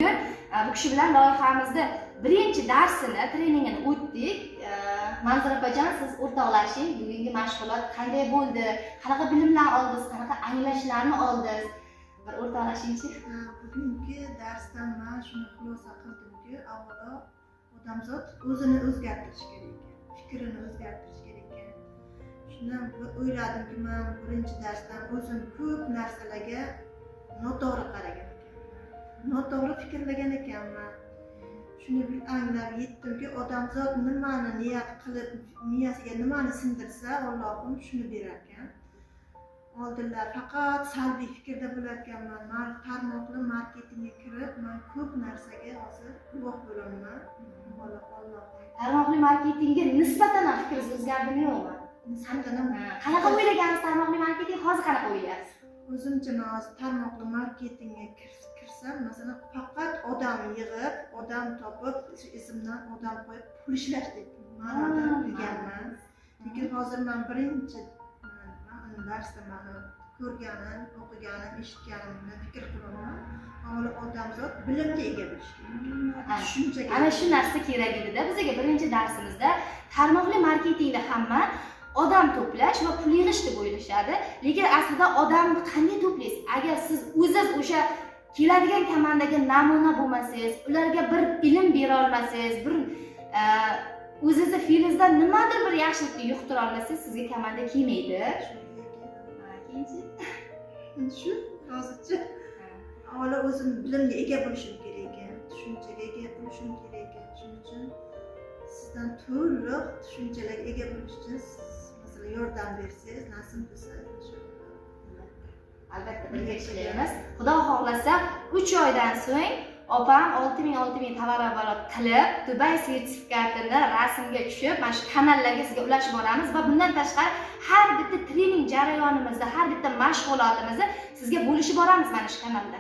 bugun bu kishi bilan loyihamizni birinchi darsini, treningini o'tdik. Manzura opajon, siz o'rtoqlashing. Bugungi mashg'ulot qanday bo'ldi? Qanaqa bilimlar oldingiz? Qanaqa anglashlarni oldingiz? Bir o'rtoqlashingchi. Bugungi darsdan men shuni xulosa qildimki, avvalo odamzod o'zini o'zgartirish kerak ekan, fikrini o'zgartirish kerak ekan. Shundan o'yladimki, men birinchi darsdan o'zim ko'p narsalarga noto'g'ri qaragan ekanman. Noto'g'ri fikrlagan ekanman. Shuni anglab yetdimki, odamzod nimani niyat qilib, miyasiga nimani sindirsa, Allohim shuni berar ekan. Oldinlar faqat salbiy fikrda bo'larkanman. Men tarmoqli marketingga kirib, men ko'p narsaga hozir guvoh bo'laman. Tarmoqli marketingga nisbatan fikringiz o'zgardimi yo'qmi? Nisbatan qanaqa o'ylagansiz tarmoqli marketing, hozir qanaqa o'ylaysiz? O'zimcha men hozir tarmoqli marketingga kirsam, masalan, faqat odam yig'ib, odam topib, ismdan odam qo'yib pul ishlash deb ma'noda bilganman. Lekin hozir men birinchi darsda meni ko'rganim, o'qiganim, eshitganimni fikr qilaman. Avvalo odamzod bilimga ega bo'lishi kerak. Tushunchaga. Ana shu narsa kerak edi-da. Bizga birinchi darsimizda tarmoqli marketingda hamma odam to'plash va pul yig'ish deb o'ylashadi. Lekin aslida odamni qanday to'playsiz? Agar siz o'zingiz o'sha keladigan komandaga namuna bo'lmasangiz, ularga bir ilm bera olmasangiz, bir o'zingizning feelingizdan nimadir bir yaxshilikni yuqtira olmasangiz, sizga komanda kelmaydi. Shu hozircha avvalo o'zim bilimga ega bo'lishim kerak ekan, tushunchaga ega bo'lishim kerak ekan. Shuning uchun sizdan to'liq tushunchalarga ega bo'lish uchun masalan yordam bersangiz, nasib bo'lsa albatta birga ishlaymiz. Xudo xohlasa 3 oydan so'ng opam 6000 tovar-oborot qilib, Dubai sertifikatini rasmga tushib, mana shu kanallarga sizga ulashib boramiz va bundan tashqari har bitta trening jarayonimizda, har bitta mashg'ulotimizni sizga bo'lishib boramiz mana shu kanalda.